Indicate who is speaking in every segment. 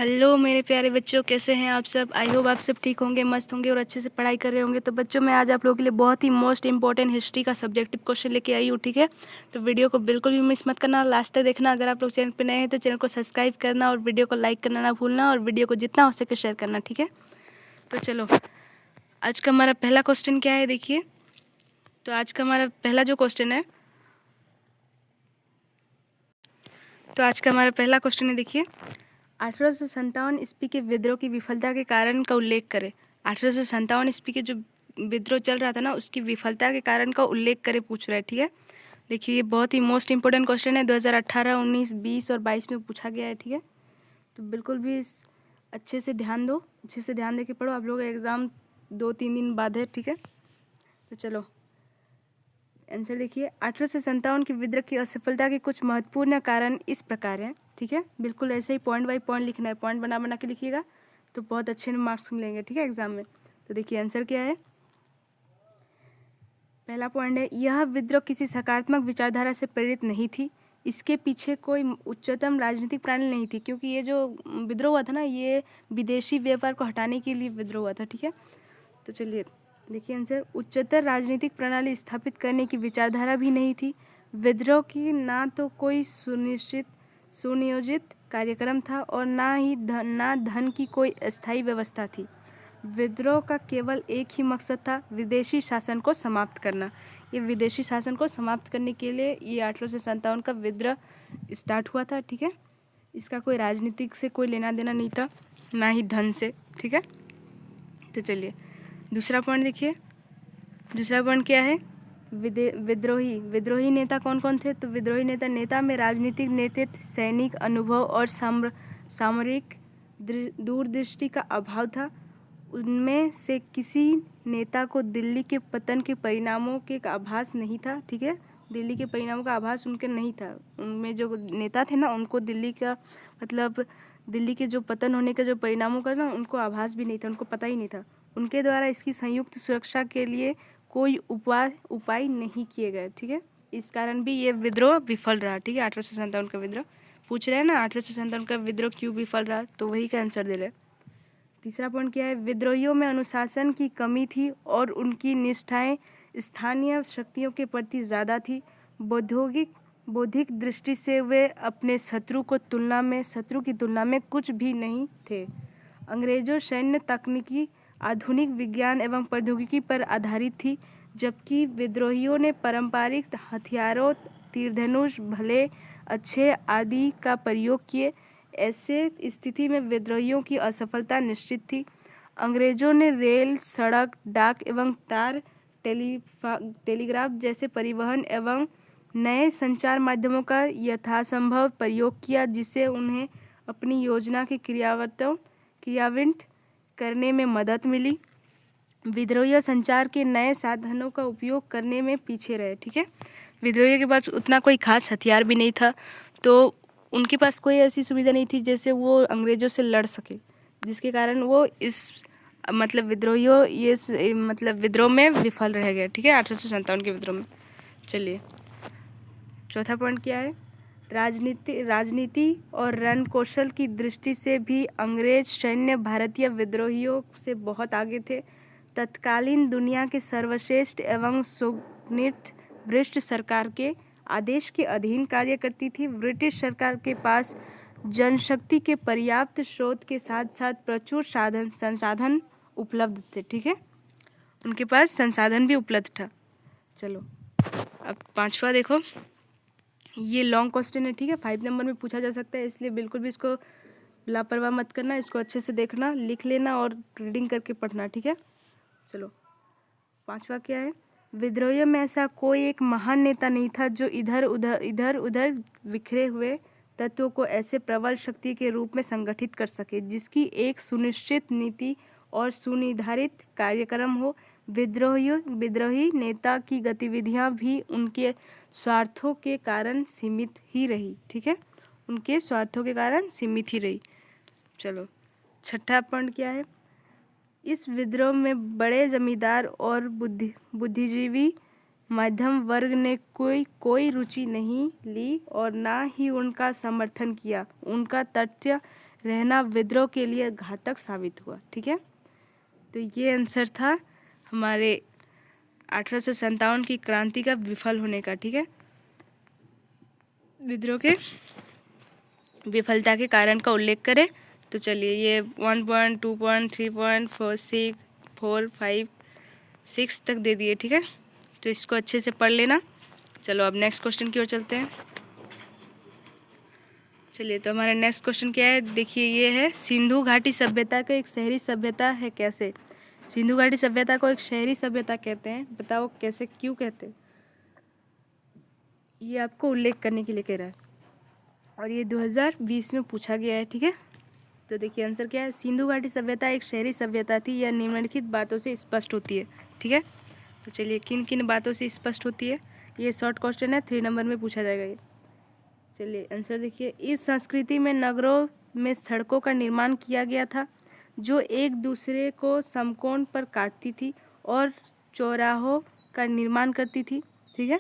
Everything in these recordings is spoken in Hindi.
Speaker 1: हेलो मेरे प्यारे बच्चों, कैसे हैं आप सब। आई होप आप सब ठीक होंगे, मस्त होंगे और अच्छे से पढ़ाई कर रहे होंगे। तो बच्चों, मैं आज आप लोगों के लिए बहुत ही मोस्ट इंपॉर्टेंट हिस्ट्री का सब्जेक्टिव क्वेश्चन लेके आई हूँ, ठीक है। तो वीडियो को बिल्कुल भी मिस मत करना, लास्ट तक देखना। अगर आप लोग चैनल पर नए हैं तो चैनल को सब्सक्राइब करना और वीडियो को लाइक करना ना भूलना, और वीडियो को जितना हो सके शेयर करना, ठीक है। तो चलो, आज का हमारा पहला क्वेश्चन क्या है, देखिए। तो आज का हमारा पहला जो क्वेश्चन है, देखिए। 1857 ईस्वी के विद्रोह की विफलता के कारण का उल्लेख करें। 1857 ईस्वी के जो विद्रोह चल रहा था ना, उसकी विफलता के कारण का उल्लेख करें पूछ रहा है, ठीक है। देखिए, ये बहुत ही मोस्ट इंपॉर्टेंट क्वेश्चन है। 2018, 19, 20 और 22 में पूछा गया है, ठीक है। तो बिल्कुल भी अच्छे से ध्यान दो, अच्छे से ध्यान दे के पढ़ो। आप लोगों का एग्ज़ाम 2-3 दिन बाद है, ठीक है। तो चलो आंसर देखिए। 1857 के विद्रोह की असफलता के कुछ महत्वपूर्ण कारण इस प्रकार हैं, ठीक है। बिल्कुल ऐसे ही पॉइंट बाय पॉइंट लिखना है, पॉइंट बना बना के लिखिएगा तो बहुत अच्छे मार्क्स मिलेंगे, ठीक है, एग्जाम में। तो देखिए आंसर क्या है। पहला पॉइंट है, यह विद्रोह किसी सकारात्मक विचारधारा से प्रेरित नहीं थी। इसके पीछे कोई उच्चतम राजनीतिक प्रणाली नहीं थी, क्योंकि ये जो विद्रोह हुआ था ना, ये विदेशी व्यापार को हटाने के लिए विद्रोह हुआ था, ठीक है। तो चलिए देखिए आंसर। उच्चतर राजनीतिक प्रणाली स्थापित करने की विचारधारा भी नहीं थी। विद्रोह की ना तो कोई सुनियोजित कार्यक्रम था और ना धन की कोई अस्थायी व्यवस्था थी। विद्रोह का केवल एक ही मकसद था, विदेशी शासन को समाप्त करना। ये विदेशी शासन को समाप्त करने के लिए ये 1857 का विद्रोह स्टार्ट हुआ था, ठीक है। इसका कोई राजनीतिक से कोई लेना देना नहीं था, ना ही धन से, ठीक है। तो चलिए दूसरा पॉइंट देखिए। दूसरा पॉइंट क्या है, विद्रोही नेता कौन कौन थे। तो विद्रोही नेता में राजनीतिक नेतृत्व, सैनिक अनुभव और सामरिक दूरदृष्टि का अभाव था। उनमें से किसी नेता को दिल्ली के पतन के परिणामों के आभास नहीं था, ठीक है। दिल्ली के परिणामों का आभास उनके नहीं था। उनमें जो नेता थे ना, उनको दिल्ली का मतलब दिल्ली के जो पतन होने के जो परिणामों का ना, उनको आभास भी नहीं था, उनको पता ही नहीं था। उनके द्वारा इसकी संयुक्त सुरक्षा के लिए कोई उपाय नहीं किए गए, ठीक है। इस कारण भी ये विद्रोह विफल रहा, ठीक है। 1857 का विद्रोह पूछ रहे हैं ना, 1857 का विद्रोह क्यों विफल रहा, तो वही का आंसर दे रहे हैं। तीसरा पॉइंट क्या है, विद्रोहियों में अनुशासन की कमी थी और उनकी निष्ठाएं स्थानीय शक्तियों के प्रति ज़्यादा थी। बौद्धिक दृष्टि से वे अपने शत्रु की तुलना में कुछ भी नहीं थे। अंग्रेजों सैन्य तकनीकी आधुनिक विज्ञान एवं प्रौद्योगिकी पर आधारित थी, जबकि विद्रोहियों ने पारंपरिक हथियारों, तीरधनुष, भले अच्छे आदि का प्रयोग किए। ऐसे स्थिति में विद्रोहियों की असफलता निश्चित थी। अंग्रेजों ने रेल, सड़क, डाक एवं तार टेलीग्राफ जैसे परिवहन एवं नए संचार माध्यमों का यथासंभव प्रयोग किया, जिससे उन्हें अपनी योजना के क्रियान्वित करने में मदद मिली। विद्रोही संचार के नए साधनों का उपयोग करने में पीछे रहे, ठीक है। विद्रोही के पास उतना कोई खास हथियार भी नहीं था, तो उनके पास कोई ऐसी सुविधा नहीं थी जैसे वो अंग्रेज़ों से लड़ सके, जिसके कारण वो इस मतलब विद्रोह में विफल रह गए, ठीक है, 1857 के विद्रोह में। चलिए चौथा पॉइंट क्या है, राजनीति और रण कौशल की दृष्टि से भी अंग्रेज सैन्य भारतीय विद्रोहियों से बहुत आगे थे। तत्कालीन दुनिया के सर्वश्रेष्ठ एवं सुनिश्चित ब्रिटिश सरकार के आदेश के अधीन कार्य करती थी। ब्रिटिश सरकार के पास जनशक्ति के पर्याप्त स्रोत के साथ साथ प्रचुर संसाधन उपलब्ध थे, ठीक है। उनके पास संसाधन भी उपलब्ध था। चलो अब पांचवा देखो, ये लॉन्ग क्वेश्चन है, ठीक है, 5 नंबर में पूछा जा सकता है, इसलिए बिल्कुल भी इसको लापरवाह मत करना। इसको अच्छे से देखना, लिख लेना और रीडिंग करके पढ़ना, ठीक है। चलो पांचवा क्या है, विद्रोहियों में ऐसा कोई एक महान नेता नहीं था जो इधर उधर बिखरे हुए तत्वों को ऐसे प्रबल शक्ति के रूप में संगठित कर सके, जिसकी एक सुनिश्चित नीति और सुनिर्धारित कार्यक्रम हो। विद्रोही नेता की गतिविधियां भी उनके स्वार्थों के कारण सीमित ही रही, ठीक है, उनके स्वार्थों के कारण सीमित ही रही। चलो छठा पॉइंट क्या है, इस विद्रोह में बड़े जमींदार और बुद्धिजीवी मध्यम वर्ग ने कोई रुचि नहीं ली और ना ही उनका समर्थन किया। उनका तथ्य रहना विद्रोह के लिए घातक साबित हुआ। ठीक है, तो ये आंसर था हमारे 1857 की क्रांति का विफल होने का। ठीक है, विद्रोह के विफलता के कारण का उल्लेख करें। तो चलिए ये 1 पॉइंट 2 पॉइंट 3 पॉइंट 4 5 6 तक दे दिए। ठीक है, तो इसको अच्छे से पढ़ लेना। चलो अब नेक्स्ट क्वेश्चन की ओर चलते हैं। चलिए, तो हमारा नेक्स्ट क्वेश्चन क्या है, देखिए ये है, सिंधु घाटी सभ्यता को एक शहरी सभ्यता है कैसे। सिंधु घाटी सभ्यता को एक शहरी सभ्यता कहते हैं, बताओ कैसे, क्यों कहते हैं, ये आपको उल्लेख करने के लिए कह रहा है और ये 2020 में पूछा गया है। ठीक है, तो देखिए आंसर क्या है, सिंधु घाटी सभ्यता एक शहरी सभ्यता थी, यह निम्नलिखित बातों से स्पष्ट होती है। ठीक है, तो चलिए किन किन बातों से स्पष्ट होती है, ये शॉर्ट क्वेश्चन है, 3 नंबर में पूछा जाएगा ये। चलिए आंसर देखिए, इस संस्कृति में नगरों में सड़कों का निर्माण किया गया था जो एक दूसरे को समकोण पर काटती थी और चौराहों का निर्माण करती थी। ठीक है,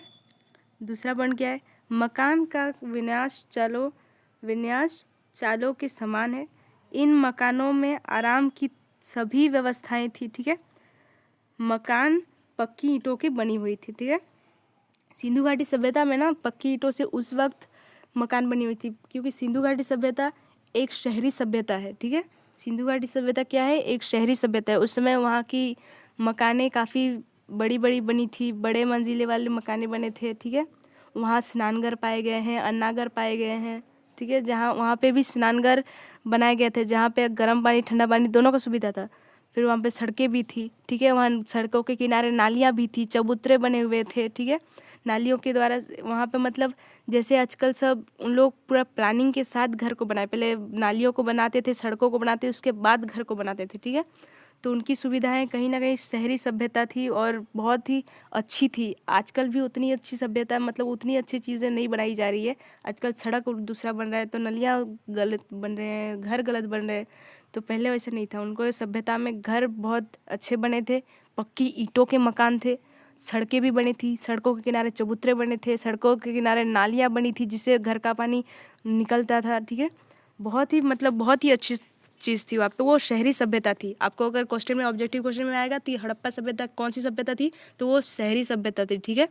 Speaker 1: दूसरा पॉइंट क्या है, मकान का विन्यास चालों के समान है, इन मकानों में आराम की सभी व्यवस्थाएं थी। ठीक है, मकान पक्की ईंटों की बनी हुई थी। ठीक है, सिंधु घाटी सभ्यता में ना पक्की ईंटों से उस वक्त मकान बनी हुई थी, क्योंकि सिंधु घाटी सभ्यता एक शहरी सभ्यता है। ठीक है, सिंधु घाटी सभ्यता क्या है, एक शहरी सभ्यता है। उस समय वहाँ की मकानें काफ़ी बड़ी बड़ी बनी थी, बड़े मंजिले वाले मकाने बने थे। ठीक है, वहाँ स्नानघर पाए गए हैं, अन्नाघर पाए गए हैं। ठीक है, जहाँ वहाँ पे भी स्नानघर बनाए गए थे, जहाँ पे गर्म पानी ठंडा पानी दोनों का सुविधा था। फिर वहाँ पे सड़कें भी थी। ठीक है, वहाँ सड़कों के किनारे नालियाँ भी थी, चबूतरे बने हुए थे। ठीक है, नालियों के द्वारा वहाँ पे मतलब जैसे आजकल सब उन लोग पूरा प्लानिंग के साथ घर को बनाए, पहले नालियों को बनाते थे, सड़कों को बनाते, उसके बाद घर को बनाते थे। ठीक है, तो उनकी सुविधाएं कहीं ना कहीं शहरी सभ्यता थी और बहुत ही अच्छी थी। आजकल भी उतनी अच्छी सभ्यता, मतलब उतनी अच्छी चीज़ें नहीं बनाई जा रही है। आजकल सड़क दूसरा बन रहा है, तो नलियाँ गलत बन रहे हैं, घर गलत बन रहे हैं। तो पहले वैसे नहीं था, उनको सभ्यता में घर बहुत अच्छे बने थे, पक्की ईंटों के मकान थे, सड़कें भी बनी थी, सड़कों के किनारे चबूतरे बने थे, सड़कों के किनारे नालियाँ बनी थी जिससे घर का पानी निकलता था। ठीक है, बहुत ही मतलब बहुत ही अच्छी चीज़ थी वहाँ पे, वो शहरी सभ्यता थी। आपको अगर क्वेश्चन में ऑब्जेक्टिव क्वेश्चन में आएगा तो हड़प्पा सभ्यता कौन सी सभ्यता थी, तो वो शहरी सभ्यता थी। ठीक है,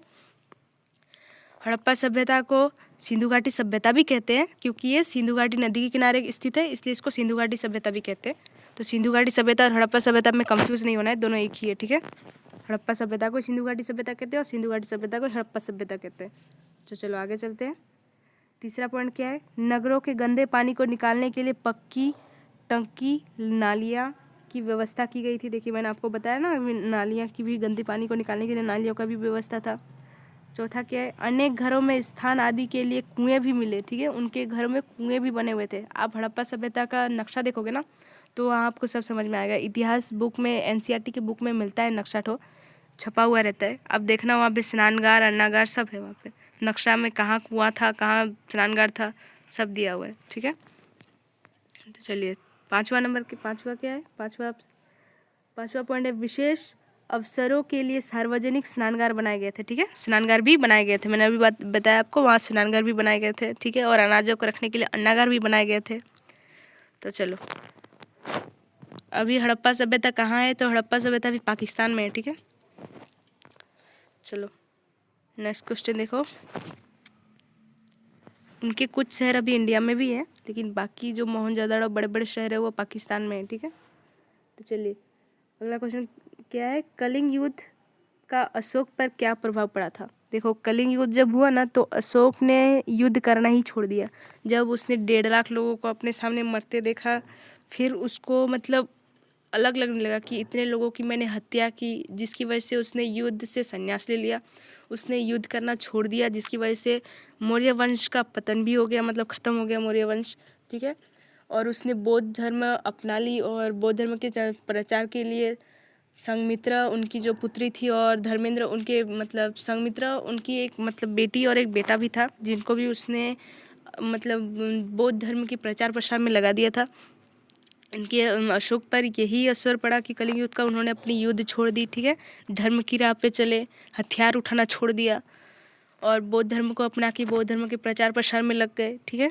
Speaker 1: हड़प्पा सभ्यता को सिंधु घाटी सभ्यता भी कहते हैं, क्योंकि ये सिंधु घाटी नदी के किनारे स्थित है, इसलिए इसको सिंधु घाटी सभ्यता भी कहते हैं। तो सिंधु घाटी सभ्यता और हड़प्पा सभ्यता में कंफ्यूज नहीं होना है, दोनों एक ही है। ठीक है, हड़प्पा सभ्यता को सिंधु घाटी सभ्यता कहते हैं और सिंधु घाटी सभ्यता को हड़प्पा सभ्यता कहते हैं। तो चलो आगे चलते हैं। तीसरा पॉइंट क्या है, नगरों के गंदे पानी को निकालने के लिए पक्की टंकी नालियाँ की व्यवस्था की गई थी। देखिए मैंने आपको बताया ना, नालियाँ की भी, गंदे पानी को निकालने के लिए नालियों का भी व्यवस्था था। चौथा क्या है, अनेक घरों में स्थान आदि के लिए कुएं भी मिले। ठीक है, उनके घरों में कुएं भी बने हुए थे। आप हड़प्पा सभ्यता का नक्शा देखोगे ना तो वहाँ आपको सब समझ में आएगा। इतिहास बुक में, एनसीईआरटी की बुक में मिलता है नक्शा, ठो छपा हुआ रहता है। अब देखना वहाँ पे स्नानगार, अन्नागार सब है वहाँ पे, नक्शा में कहाँ कुआं था, कहाँ स्नानगार था, सब दिया हुआ है। ठीक है, तो चलिए पाँचवा क्या है, पाँचवा पॉइंट है, विशेष अवसरों के लिए सार्वजनिक स्नानगार बनाए गए थे। ठीक है, स्नानगार भी बनाए गए थे, मैंने अभी बताया आपको, वहाँ स्नानगार भी बनाए गए थे। ठीक है, और अनाजों को रखने के लिए अन्नागार भी बनाए गए थे। तो चलो अभी हड़प्पा सभ्यता कहाँ है, तो हड़प्पा सभ्यता भी पाकिस्तान में है। ठीक है, चलो नेक्स्ट क्वेश्चन देखो। उनके कुछ शहर अभी इंडिया में भी हैं, लेकिन बाकी जो मोहनजोदड़ो बड़े बड़े शहर है वो पाकिस्तान में है। ठीक है, तो चलिए अगला क्वेश्चन क्या है, कलिंग युद्ध का अशोक पर क्या प्रभाव पड़ा था। देखो कलिंग युद्ध जब हुआ ना तो अशोक ने युद्ध करना ही छोड़ दिया। जब उसने 1.5 लाख लोगों को अपने सामने मरते देखा, फिर उसको मतलब अलग लगने लगा कि इतने लोगों की मैंने हत्या की, जिसकी वजह से उसने युद्ध से संन्यास ले लिया, उसने युद्ध करना छोड़ दिया, जिसकी वजह से मौर्य वंश का पतन भी हो गया, मतलब ख़त्म हो गया मौर्य वंश। ठीक है, और उसने बौद्ध धर्म अपना ली और बौद्ध धर्म के प्रचार के लिए संघमित्रा उनकी जो पुत्री थी और धर्मेंद्र उनके मतलब संघमित्रा उनकी एक मतलब बेटी और एक बेटा भी था, जिनको भी उसने मतलब बौद्ध धर्म के प्रचार प्रसार में लगा दिया था। इनके अशोक पर यही असर पड़ा कि कलिंग युद्ध का, उन्होंने अपनी युद्ध छोड़ दी। ठीक है, धर्म की राह पे चले, हथियार उठाना छोड़ दिया और बौद्ध धर्म को अपना के बौद्ध धर्म के प्रचार प्रसार में लग गए। ठीक है,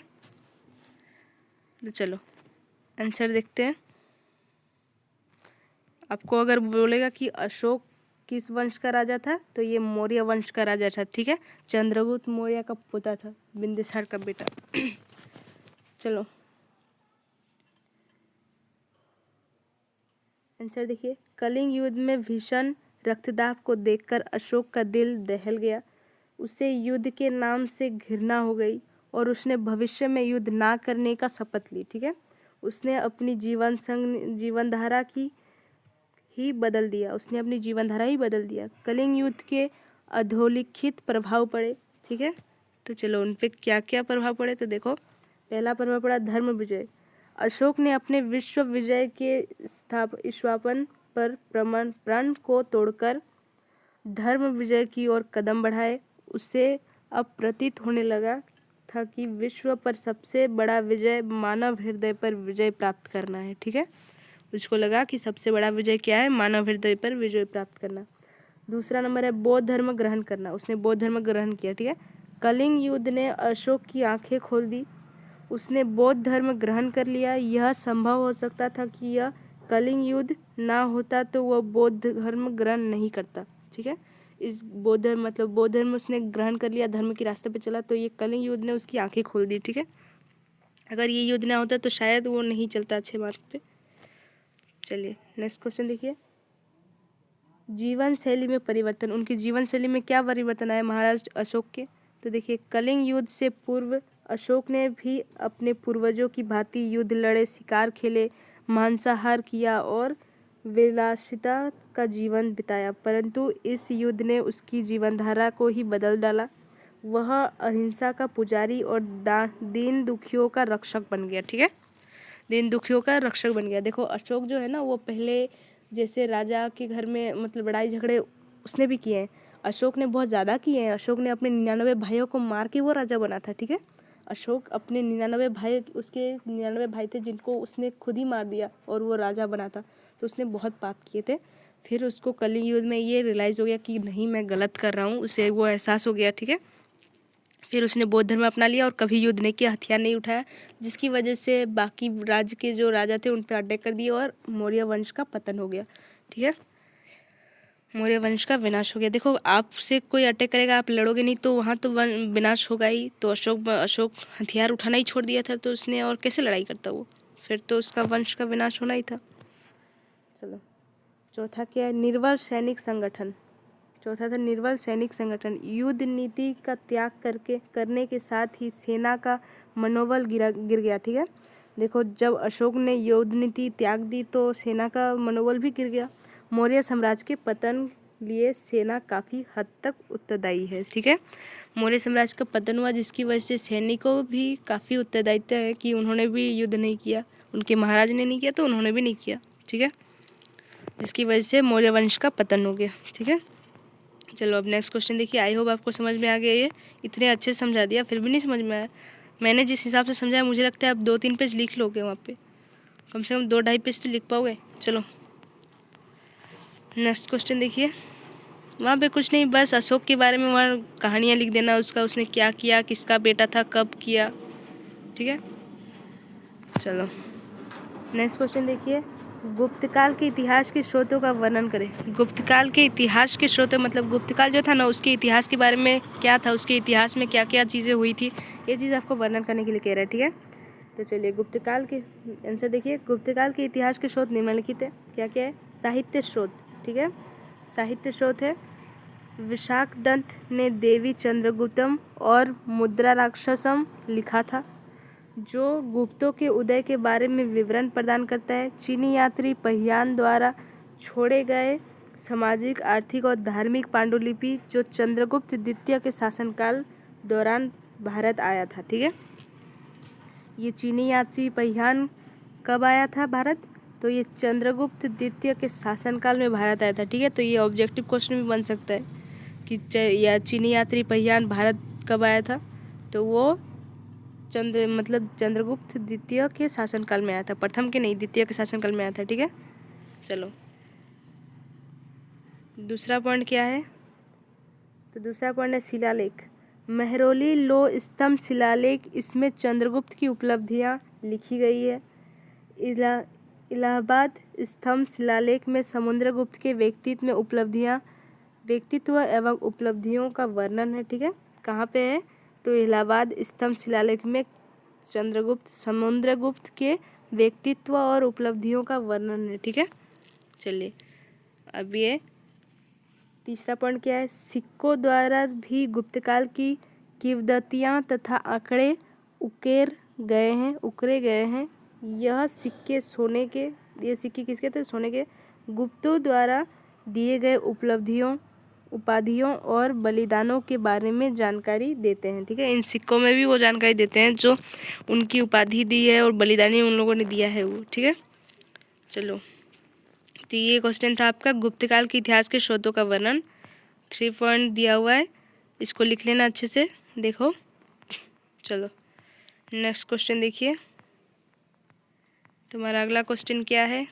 Speaker 1: तो चलो आंसर देखते हैं। आपको अगर बोलेगा कि अशोक किस वंश का राजा था, तो ये मौर्य वंश का राजा था, ठीक है। चंद्रगुप्त मौर्य का पोता था, बिंदुसार का बेटा। चलो आंसर देखिए। कलिंग युद्ध में भीषण रक्तदाब को देखकर अशोक का दिल दहल गया। उसे युद्ध के नाम से घृणा हो गई और उसने भविष्य में युद्ध ना करने का शपथ ली, ठीक है। उसने अपनी जीवनधारा ही बदल दिया, उसने अपनी जीवनधारा ही बदल दिया। कलिंग युद्ध के अधोलिखित प्रभाव पड़े, ठीक है। तो चलो उन पे क्या क्या प्रभाव पड़े, तो देखो पहला प्रभाव पड़ा धर्म विजय। अशोक ने अपने विश्व विजय के स्थापन पर प्रण को तोड़कर धर्म विजय की ओर कदम बढ़ाए। उसे अब प्रतीत होने लगा था कि विश्व पर सबसे बड़ा विजय मानव हृदय पर विजय प्राप्त करना है, ठीक है। उसको लगा कि सबसे बड़ा विजय क्या है, मानव हृदय पर विजय प्राप्त करना। दूसरा नंबर है बौद्ध धर्म ग्रहण करना। उसने बौद्ध धर्म ग्रहण किया, ठीक है। कलिंग युद्ध ने अशोक की आंखें खोल दी। उसने बौद्ध धर्म ग्रहण कर लिया। यह संभव हो सकता था कि यह कलिंग युद्ध ना होता तो वह बौद्ध धर्म ग्रहण नहीं करता, ठीक है। इस बौद्ध धर्म मतलब बौद्ध धर्म उसने ग्रहण कर लिया, धर्म के रास्ते पे चला, तो ये कलिंग युद्ध ने उसकी आंखें खोल दी, ठीक है। अगर ये युद्ध ना होता तो शायद वो नहीं चलता अच्छे मार्ग पे। चलिए नेक्स्ट क्वेश्चन देखिए। जीवन शैली में परिवर्तन। उनकी जीवन शैली में क्या परिवर्तन आया महाराज अशोक के, तो देखिए कलिंग युद्ध से पूर्व अशोक ने भी अपने पूर्वजों की भांति युद्ध लड़े, शिकार खेले, मांसाहार किया और विलासिता का जीवन बिताया, परंतु इस युद्ध ने उसकी जीवनधारा को ही बदल डाला। वह अहिंसा का पुजारी और दीन दुखियों का रक्षक बन गया, ठीक है। दीन दुखियों का रक्षक बन गया। देखो अशोक जो है ना, वो पहले जैसे राजा के घर में मतलब लड़ाई झगड़े उसने भी किए हैं, अशोक ने बहुत ज़्यादा किए हैं। अशोक ने अपने 99 भाइयों को मार के वो राजा बना था, ठीक है। अशोक अपने 99 भाई, उसके 99 भाई थे जिनको उसने खुद ही मार दिया और वो राजा बना था, तो उसने बहुत पाप किए थे। फिर उसको कलिंग युद्ध में ये रियलाइज़ हो गया कि नहीं मैं गलत कर रहा हूँ, उसे वो एहसास हो गया, ठीक है। फिर उसने बौद्ध धर्म अपना लिया और कभी युद्ध नहीं किया, हथियार नहीं उठाया, जिसकी वजह से बाकी राज्य के जो राजा थे उन पर अटैक कर दिए और मौर्य वंश का पतन हो गया, ठीक है। मौर्य वंश का विनाश हो गया। देखो आपसे कोई अटैक करेगा, आप लड़ोगे नहीं तो वहाँ तो विनाश होगा ही। तो अशोक हथियार उठाना ही छोड़ दिया था, तो उसने और कैसे लड़ाई करता वो, फिर तो उसका वंश का विनाश होना ही था। चलो चौथा क्या है, निर्बल सैनिक संगठन। चौथा था निर्बल सैनिक संगठन। युद्ध नीति का त्याग करने के साथ ही सेना का मनोबल गिर गया, ठीक है। देखो जब अशोक ने युद्ध नीति त्याग दी तो सेना का मनोबल भी गिर गया। मौर्य साम्राज्य के पतन लिए सेना काफ़ी हद तक उत्तरदायी है, ठीक है। मौर्य साम्राज्य का पतन हुआ जिसकी वजह से सैनिकों भी काफ़ी उत्तरदायित्व है कि उन्होंने भी युद्ध नहीं किया, उनके महाराज ने नहीं किया तो उन्होंने भी नहीं किया, ठीक है, जिसकी वजह से मौर्य वंश का पतन हो गया, ठीक है। चलो अब नेक्स्ट क्वेश्चन देखिए। आई होप आपको समझ में आ गया। ये इतने अच्छे से समझा दिया फिर भी नहीं समझ में आया। मैंने जिस हिसाब से समझाया मुझे लगता है आप 2-3 पेज लिख लोगे, वहाँ पे कम से कम 2-2.5 पेज तो लिख पाओगे। चलो नेक्स्ट क्वेश्चन देखिए। वहाँ पे कुछ नहीं, बस अशोक के बारे में वहाँ कहानियाँ लिख देना, उसका उसने क्या किया, किसका बेटा था, कब किया, ठीक है। चलो नेक्स्ट क्वेश्चन देखिए। गुप्तकाल के इतिहास के स्रोतों का वर्णन करें। गुप्तकाल के इतिहास के स्रोत मतलब गुप्तकाल जो था ना, उसके इतिहास के बारे में क्या था, उसके इतिहास में क्या क्या चीज़ें हुई थी, ये चीज़ आपको वर्णन करने के लिए कह रहा है, ठीक है। तो चलिए गुप्तकाल के आंसर देखिए। गुप्तकाल के इतिहास के स्रोत निम्नलिखित है। क्या क्या है, साहित्य स्रोत, ठीक है। साहित्य स्रोत है विशाखदत्त ने देवी चंद्रगुप्तम और मुद्रा राक्षसम लिखा था, जो गुप्तों के उदय के बारे में विवरण प्रदान करता है। चीनी यात्री पहियान द्वारा छोड़े गए सामाजिक, आर्थिक और धार्मिक पांडुलिपि जो चंद्रगुप्त द्वितीय के शासनकाल दौरान भारत आया था, ठीक है। ये चीनी यात्री पहियान कब आया था भारत, तो ये चंद्रगुप्त द्वितीय के शासनकाल में भारत आया था, ठीक है। तो ये ऑब्जेक्टिव क्वेश्चन भी बन सकता है कि चीनी यात्री पहियान भारत कब आया था, तो वो चंद्रगुप्त द्वितीय के शासनकाल में आया था, प्रथम के नहीं, द्वितीय के शासनकाल में आया था, ठीक है। चलो दूसरा पॉइंट क्या है, तो दूसरा पॉइंट है शिलालेख। मेहरौली लो स्तंभ शिलालेख, इसमें चंद्रगुप्त की उपलब्धियां लिखी गई है। इला इलाहाबाद स्तंभ शिलालेख में समुद्रगुप्त के व्यक्तित्व एवं उपलब्धियों का वर्णन है। ठीक है, कहाँ पे है? तो इलाहाबाद स्तंभ शिलालेख में समुद्रगुप्त के व्यक्तित्व और उपलब्धियों का वर्णन है। ठीक है, चलिए अब ये तीसरा पॉइंट क्या है? सिक्कों द्वारा भी गुप्तकाल की किंवदंतियाँ तथा आंकड़े उकेरे गए हैं। ये सिक्के किसके थे? सोने के। गुप्तों द्वारा दिए गए उपाधियों और बलिदानों के बारे में जानकारी देते हैं। ठीक है, इन सिक्कों में भी वो जानकारी देते हैं जो उनकी उपाधि दी है और बलिदानी उन लोगों ने दिया है वो। ठीक है, चलो तो ये क्वेश्चन था आपका गुप्तकाल के इतिहास के स्रोतों का वर्णन। 3 पॉइंट दिया हुआ है, इसको लिख लेना अच्छे से। देखो, चलो नेक्स्ट क्वेश्चन देखिए। तुम्हारा अगला क्वेश्चन क्या है?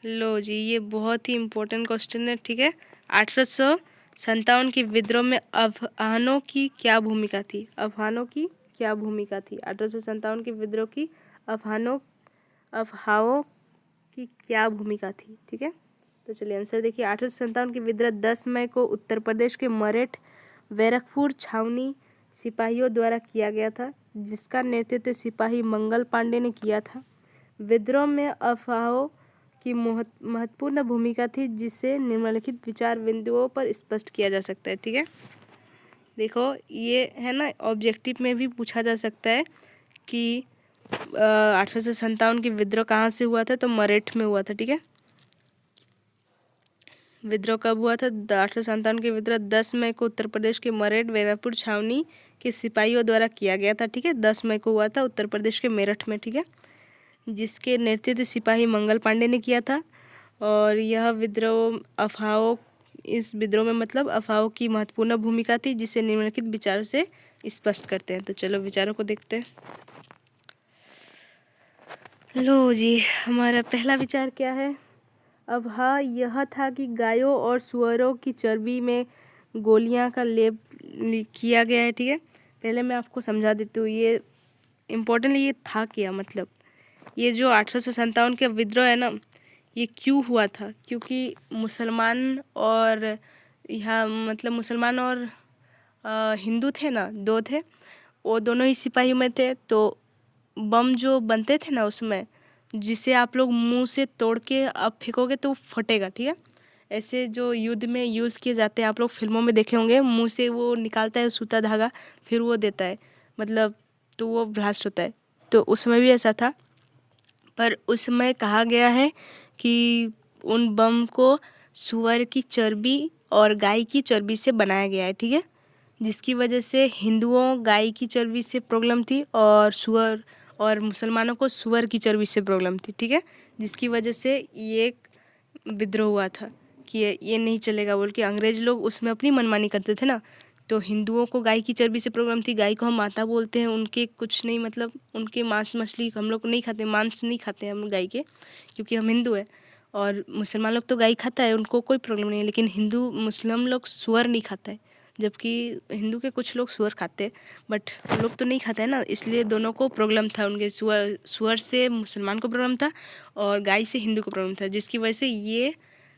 Speaker 1: लो जी, ये बहुत ही इम्पोर्टेंट क्वेश्चन है। ठीक है, 1857 के विद्रोह में अफगानों की क्या भूमिका थी? 1857 के विद्रोह की अफगानों की क्या भूमिका थी? ठीक है, तो चलिए आंसर देखिए। 1857 के विद्रोह 10 मई को उत्तर प्रदेश के मेरठ बैरकपुर छावनी सिपाहियों द्वारा किया गया था, जिसका नेतृत्व सिपाही मंगल पांडे ने किया था। विद्रोह में अफवाहों की महत्वपूर्ण भूमिका थी, जिसे निम्नलिखित विचार बिंदुओं पर स्पष्ट किया जा सकता है। ठीक है, देखो ये है ना, ऑब्जेक्टिव में भी पूछा जा सकता है कि 1857 की विद्रोह कहाँ से हुआ था? तो मेरठ में हुआ था। ठीक है, विद्रोह कब हुआ था? 1857 के विद्रोह 10 मई को उत्तर प्रदेश के मेरठ बैरकपुर छावनी के सिपाहियों द्वारा किया गया था। ठीक है, 10 मई को हुआ था उत्तर प्रदेश के मेरठ में। ठीक है, जिसके नेतृत्व सिपाही मंगल पांडे ने किया था। और यह इस विद्रोह में मतलब अफवाहों की महत्वपूर्ण भूमिका थी, जिसे निम्नलिखित विचारों से स्पष्ट करते हैं। तो चलो विचारों को देखते हैं। लो जी, हमारा पहला विचार क्या है? अफवाह यह था कि गायों और सुअरों की चर्बी में गोलियां का लेप किया गया है। ठीक है, पहले मैं आपको समझा देती हूँ ये इम्पोर्टेंटली ये था क्या। मतलब ये जो 1857 का विद्रोह है ना, ये क्यों हुआ था? क्योंकि मुसलमान और हिंदू थे ना, 2 थे, वो दोनों ही सिपाही में थे। तो बम जो बनते थे ना उसमें, जिसे आप लोग मुंह से तोड़ के आप फेंकोगे तो फटेगा। ठीक है, ऐसे जो युद्ध में यूज़ किए जाते हैं, आप लोग फिल्मों में देखे होंगे, मुंह से वो निकालता है सूता धागा, फिर वो देता है, मतलब तो वो ब्लास्ट होता है। तो उस समय भी ऐसा था, पर उस समय कहा गया है कि उन बम को सुअर की चर्बी और गाय की चर्बी से बनाया गया है। ठीक है, जिसकी वजह से हिंदुओं गाय की चर्बी से प्रॉब्लम थी और मुसलमानों को सुअर की चर्बी से प्रॉब्लम थी। ठीक है, जिसकी वजह से ये विद्रोह हुआ था कि ये नहीं चलेगा बोल के। अंग्रेज लोग उसमें अपनी मनमानी करते थे ना, तो हिंदुओं को गाय की चर्बी से प्रॉब्लम थी। गाय को हम माता बोलते हैं, उनके कुछ नहीं, मतलब उनके मांस मछली हम लोग नहीं खाते, मांस नहीं खाते हम गाय के, क्योंकि हम हिंदू हैं। और मुसलमान लोग तो गाय खाता है, उनको कोई प्रॉब्लम नहीं है, लेकिन हिंदू मुस्लिम लोग सुअर नहीं खाता है, जबकि हिंदू के कुछ लोग सुअर खाते हैं, बट हम लोग तो नहीं खाते हैं ना, इसलिए दोनों को प्रॉब्लम था। उनके सुअर से मुसलमान को प्रॉब्लम था और गाय से हिंदू को प्रॉब्लम था, जिसकी वजह से ये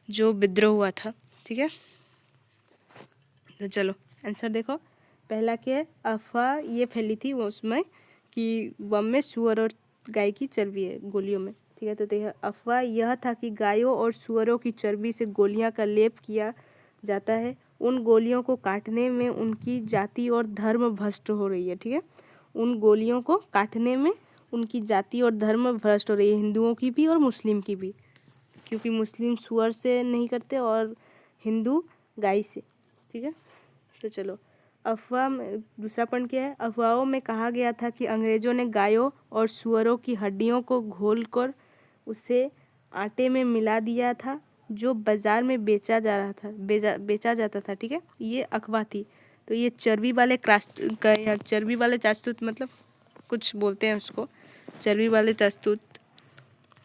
Speaker 1: जो विद्रोह हुआ था। ठीक है, तो चलो आंसर देखो। पहला क्या है? अफवाह ये फैली थी वो उसमें कि बम में सुअर और गाय की चर्बी है गोलियों में। ठीक है, तो यह अफवाह यह था कि गायों और सुअरों की चर्बी से गोलियां का लेप किया जाता है। उन गोलियों को काटने में उनकी जाति और धर्म भ्रष्ट हो रही है। ठीक है, उन गोलियों को काटने में उनकी जाति और धर्म भ्रष्ट हो रही है, हिंदुओं की भी और मुस्लिम की भी, क्योंकि मुस्लिम सुअर से नहीं करते और हिंदू गाय से। ठीक है, तो चलो अफवाह में दूसरा पॉइंट क्या है? अफवाहों में कहा गया था कि अंग्रेजों ने गायों और सुअरों की हड्डियों को घोलकर उसे आटे में मिला दिया था, जो बाजार में बेचा जाता था। ठीक है, ये अफवाह थी। तो ये चर्बी वाले चास्तुत, मतलब कुछ बोलते हैं उसको, चर्बी वाले चास्तुत,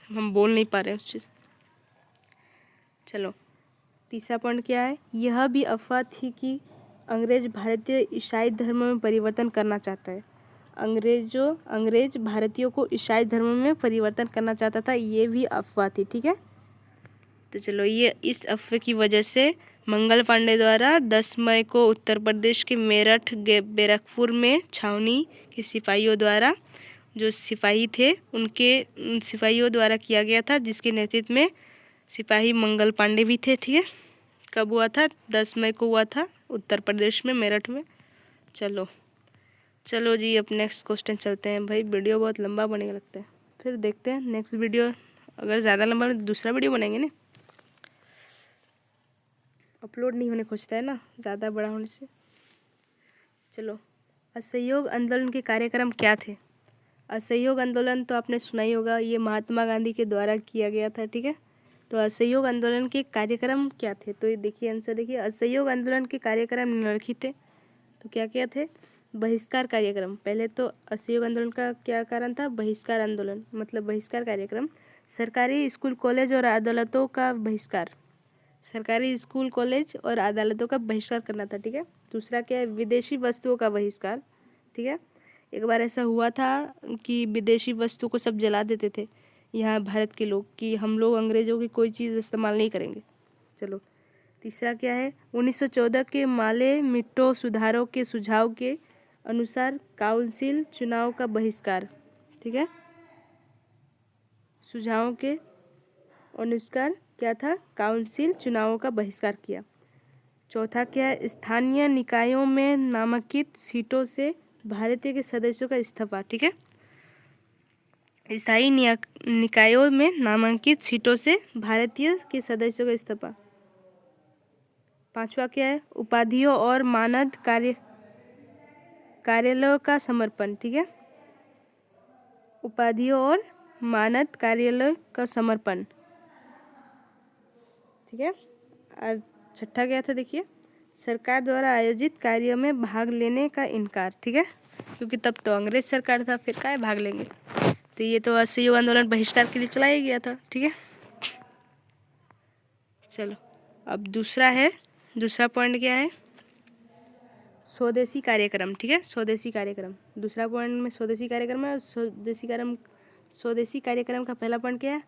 Speaker 1: हम बोल नहीं पा रहे उस चीज़। चलो तीसरा पॉइंट क्या है? यह भी अफवाह थी कि अंग्रेज भारतीय ईसाई धर्म में परिवर्तन करना चाहता है। अंग्रेज भारतीयों को ईसाई धर्म में परिवर्तन करना चाहता था, ये भी अफवाह थी। ठीक है, तो चलो, ये इस अफवाह की वजह से मंगल पांडे द्वारा 10 मई को उत्तर प्रदेश के मेरठ बैरकपुर में छावनी के सिपाहियों द्वारा, जो सिपाही थे उन सिपाहियों द्वारा किया गया था, जिसके नेतृत्व में सिपाही मंगल पांडे भी थे। ठीक है, कब हुआ था? 10 मई को हुआ था, उत्तर प्रदेश में, मेरठ में। चलो जी, अब नेक्स्ट क्वेश्चन चलते हैं। भाई वीडियो बहुत लंबा बनेगा लगता है, फिर देखते हैं नेक्स्ट वीडियो। अगर ज़्यादा लंबा दूसरा वीडियो बनाएंगे ना, अपलोड नहीं होने खोजता है ना ज़्यादा बड़ा होने से। चलो, असहयोग आंदोलन के कार्यक्रम क्या थे? असहयोग आंदोलन तो आपने सुना ही होगा, ये महात्मा गांधी के द्वारा किया गया था। ठीक है, तो असहयोग आंदोलन के कार्यक्रम क्या थे? तो ये देखिए, आंसर देखिए, असहयोग आंदोलन के कार्यक्रम निम्नलिखित थे। तो क्या क्या थे? बहिष्कार कार्यक्रम। पहले तो असहयोग आंदोलन का क्या कारण था? बहिष्कार आंदोलन, मतलब बहिष्कार कार्यक्रम। सरकारी स्कूल कॉलेज और अदालतों का बहिष्कार, सरकारी स्कूल कॉलेज और अदालतों का बहिष्कार करना था। ठीक है, दूसरा क्या है? विदेशी वस्तुओं का बहिष्कार। ठीक है, एक बार ऐसा हुआ था कि विदेशी वस्तु को सब जला देते थे यहाँ भारत के लोग, कि हम लोग अंग्रेज़ों की कोई चीज़ इस्तेमाल नहीं करेंगे। चलो, तीसरा क्या है? 1914 के माले मिट्टो सुधारों के सुझाव के अनुसार काउंसिल चुनाव का बहिष्कार। ठीक है, सुझावों के अनुसार क्या था? काउंसिल चुनावों का बहिष्कार किया। चौथा क्या है? स्थानीय निकायों में नामांकित सीटों से भारतीय के सदस्यों का इस्तीफा। ठीक है, स्थायी निकायों में नामांकित सीटों से भारतीय के सदस्यों का इस्तीफा। पांचवा क्या है? उपाधियों और मानद कार्यालयों का समर्पण। ठीक है, उपाधियों और मानद कार्यालय का समर्पण। ठीक है, और छठा क्या था? देखिए, सरकार द्वारा आयोजित कार्यों में भाग लेने का इनकार। ठीक है, क्योंकि तब तो अंग्रेज सरकार था, फिर काहे भाग लेंगे। तो ये तो असहयोग आंदोलन बहिष्कार के लिए चलाया गया था। ठीक है, चलो, अब दूसरा पॉइंट क्या है? स्वदेशी कार्यक्रम। ठीक है, स्वदेशी कार्यक्रम, दूसरा पॉइंट में स्वदेशी कार्यक्रम है। स्वदेशी कार्यक्रम का पहला पॉइंट क्या है?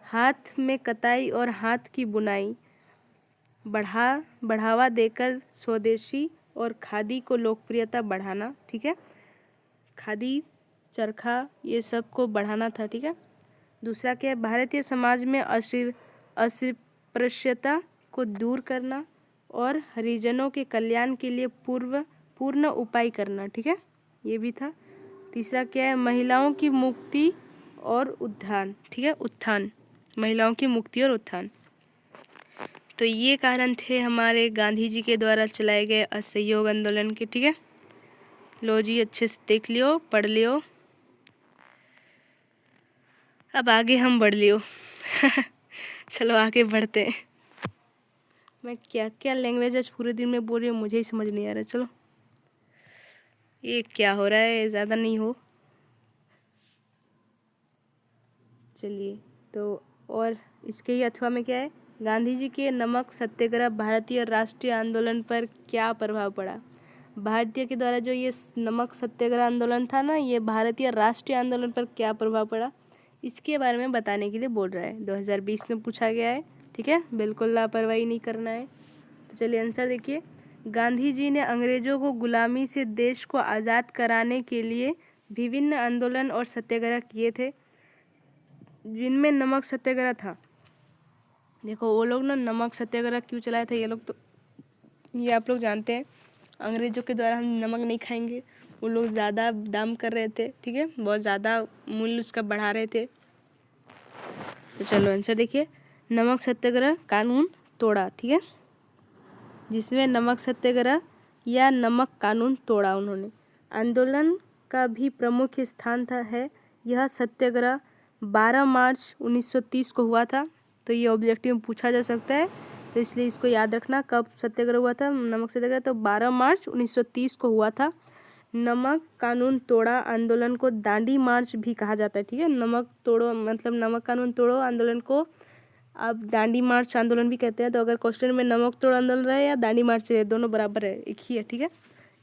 Speaker 1: हाथ में कताई और हाथ की बुनाई बढ़ावा देकर स्वदेशी और खादी को लोकप्रियता बढ़ाना। ठीक है, खादी, चरखा, ये सब को बढ़ाना था। ठीक है, दूसरा क्या है? भारतीय समाज में अस्पृश्यता को दूर करना और हरिजनों के कल्याण के लिए पूर्ण उपाय करना। ठीक है, ये भी था। तीसरा क्या है? महिलाओं की मुक्ति और उत्थान। ठीक है, उत्थान, महिलाओं की मुक्ति और उत्थान। तो ये कारण थे हमारे गांधी जी के द्वारा चलाए गए असहयोग आंदोलन के। ठीक है, लो जी, अच्छे से देख लियो, पढ़ लियो, अब आगे हम बढ़ लियो। चलो आगे बढ़ते हैं। मैं क्या क्या लैंग्वेज आज पूरे दिन में बोल रही हूँ, मुझे ही समझ नहीं आ रहा। चलो, ये क्या हो रहा है? ज़्यादा नहीं हो। चलिए, तो और इसके ही अथवा में क्या है? गांधी जी के नमक सत्याग्रह भारतीय राष्ट्रीय आंदोलन पर क्या प्रभाव पड़ा? भारतीय के द्वारा जो ये नमक सत्याग्रह आंदोलन था ना, ये भारतीय राष्ट्रीय आंदोलन पर क्या प्रभाव पड़ा, इसके बारे में बताने के लिए बोल रहा है। 2020 में पूछा गया है। ठीक है, बिल्कुल लापरवाही नहीं करना है। तो चलिए, आंसर देखिए। गांधी जी ने अंग्रेजों को गुलामी से देश को आज़ाद कराने के लिए विभिन्न आंदोलन और सत्याग्रह किए थे, जिनमें नमक सत्याग्रह था। देखो, वो लोग ना नमक सत्याग्रह क्यों चलाए थे, ये आप लोग जानते हैं। अंग्रेजों के द्वारा हम नमक नहीं खाएंगे, वो लोग ज़्यादा दाम कर रहे थे। ठीक है, बहुत ज़्यादा मूल्य उसका बढ़ा रहे थे। तो चलो, आंसर देखिए। नमक सत्याग्रह कानून तोड़ा। ठीक है, जिसमें नमक सत्याग्रह या नमक कानून तोड़ा उन्होंने। आंदोलन का भी प्रमुख स्थान है। यह सत्याग्रह 12 मार्च 1930 को हुआ था। तो ये ऑब्जेक्टिव में पूछा जा सकता है, तो इसलिए इसको याद रखना। कब सत्याग्रह हुआ था, नमक सत्याग्रह? तो 12 मार्च 1930 को हुआ था। नमक कानून तोड़ा आंदोलन को दांडी मार्च भी कहा जाता है। ठीक है, नमक तोड़ो मतलब नमक कानून तोड़ो आंदोलन को अब दांडी मार्च आंदोलन भी कहते हैं। तो अगर क्वेश्चन में नमक तोड़ो आंदोलन रहे या दांडी मार्च रहे, दोनों बराबर है, एक ही है। ठीक है,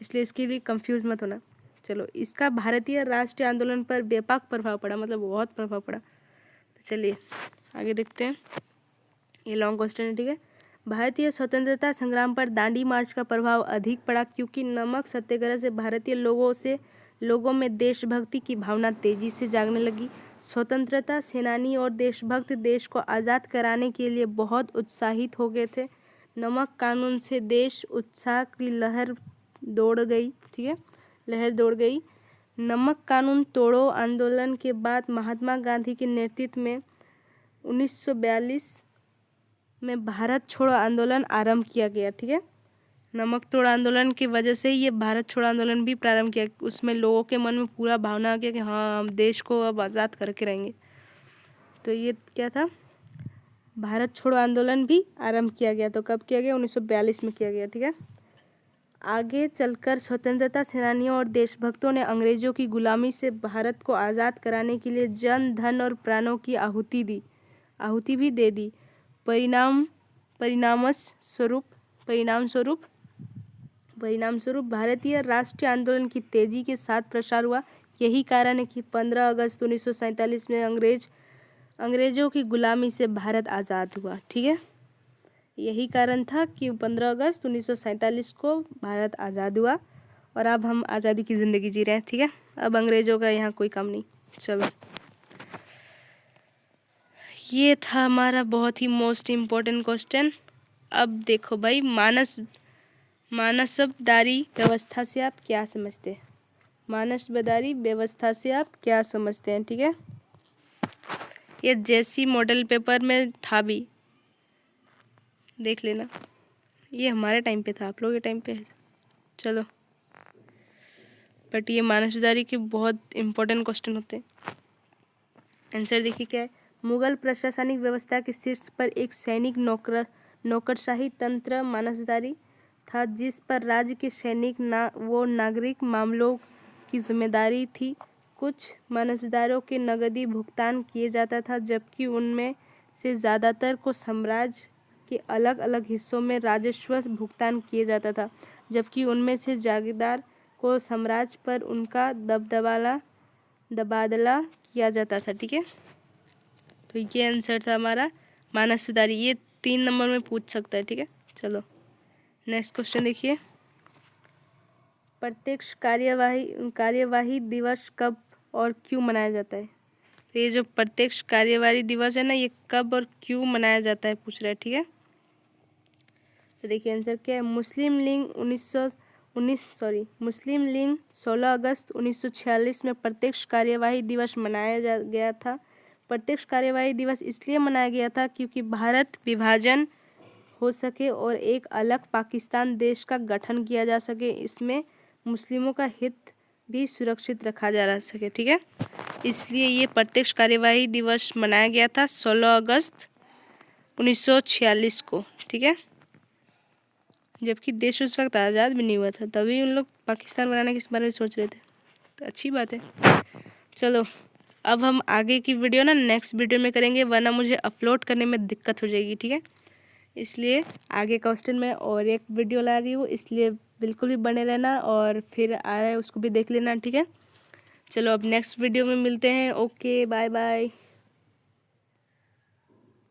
Speaker 1: इसलिए इसके लिए कंफ्यूज मत होना। चलो, इसका भारतीय राष्ट्रीय आंदोलन पर व्यापक प्रभाव पड़ा, मतलब बहुत प्रभाव पड़ा। तो चलिए आगे देखते हैं, ये लॉन्ग क्वेश्चन है, ठीक है। भारतीय स्वतंत्रता संग्राम पर दांडी मार्च का प्रभाव अधिक पड़ा, क्योंकि नमक सत्याग्रह से भारतीय लोगों में देशभक्ति की भावना तेजी से जागने लगी। स्वतंत्रता सेनानी और देशभक्त देश को आज़ाद कराने के लिए बहुत उत्साहित हो गए थे। नमक कानून से देश उत्साह की लहर दौड़ गई, ठीक है, लहर दौड़ गई। नमक कानून तोड़ो आंदोलन के बाद महात्मा गांधी के नेतृत्व में 1942 में भारत छोड़ो आंदोलन आरंभ किया गया, ठीक है। नमक तोड़ आंदोलन की वजह से ये भारत छोड़ो आंदोलन भी प्रारंभ किया। उसमें लोगों के मन में पूरा भावना आ गया कि हाँ, हम देश को अब आज़ाद करके रहेंगे। तो ये क्या था, भारत छोड़ो आंदोलन भी आरंभ किया गया। तो कब किया गया, 1942 में किया गया, ठीक है। आगे चलकर स्वतंत्रता सेनानियों और देशभक्तों ने अंग्रेजों की गुलामी से भारत को आज़ाद कराने के लिए जन, धन और प्राणों की आहुति भी दे दी। परिणाम स्वरूप भारतीय राष्ट्रीय आंदोलन की तेजी के साथ प्रसार हुआ। यही कारण है कि 15 अगस्त 1947 में अंग्रेजों की गुलामी से भारत आज़ाद हुआ, ठीक है। यही कारण था कि 15 अगस्त 1947 को भारत आज़ाद हुआ और अब हम आज़ादी की ज़िंदगी जी रहे हैं, ठीक है। अब अंग्रेजों का यहाँ कोई काम नहीं। चलो, ये था हमारा बहुत ही मोस्ट इम्पोर्टेंट क्वेश्चन। अब देखो भाई, मानसबदारी व्यवस्था से आप क्या समझते हैं, मानसबदारी व्यवस्था से आप क्या समझते हैं, ठीक है। ये जैसी मॉडल पेपर में था भी, देख लेना, ये हमारे टाइम पे था, आप लोगों के टाइम पे है। चलो, बट ये मानसबदारी के बहुत इम्पोर्टेंट क्वेश्चन होते हैं। आंसर देखिए क्या है। मुगल प्रशासनिक व्यवस्था के शीर्ष पर एक सैनिक नौकरशाही तंत्र मानसबदारी था, जिस पर राज्य के सैनिक नागरिक मामलों की जिम्मेदारी थी। कुछ मानसबदारों के नगदी भुगतान किए जाता था, जबकि उनमें से ज़्यादातर को साम्राज्य के अलग अलग हिस्सों में राजस्व भुगतान किए जाता था, जबकि उनमें से जागीरदार को साम्राज्य पर उनका तबादला किया जाता था, ठीक है। तो ये आंसर था हमारा मानसबदारी। ये 3 नंबर में पूछ सकता है, ठीक है। चलो नेक्स्ट क्वेश्चन देखिए। प्रत्यक्ष कार्यवाही दिवस कब और क्यों मनाया जाता है। तो ये जो प्रत्यक्ष कार्यवाही दिवस है ना, ये कब और क्यों मनाया जाता है पूछ रहा है, ठीक है। तो देखिए आंसर क्या है। मुस्लिम लीग 16 अगस्त 1946 में प्रत्यक्ष कार्यवाही दिवस मनाया गया था। प्रत्यक्ष कार्यवाही दिवस इसलिए मनाया गया था क्योंकि भारत विभाजन हो सके और एक अलग पाकिस्तान देश का गठन किया जा सके। इसमें मुस्लिमों का हित भी सुरक्षित रखा जा सके, ठीक है। इसलिए ये प्रत्यक्ष कार्यवाही दिवस मनाया गया था 16 अगस्त 1946 को, ठीक है। जबकि देश उस वक्त आज़ाद भी नहीं हुआ था, तभी उन लोग पाकिस्तान बनाने के बारे में सोच रहे थे। तो अच्छी बात है। चलो, अब हम आगे की वीडियो ना नेक्स्ट वीडियो में करेंगे, वरना मुझे अपलोड करने में दिक्कत हो जाएगी, ठीक है। इसलिए आगे क्वेश्चन में और एक वीडियो ला रही हूँ, इसलिए बिल्कुल भी बने रहना और फिर आ रहा है उसको भी देख लेना, ठीक है। चलो, अब नेक्स्ट वीडियो में मिलते हैं। Okay, bye bye.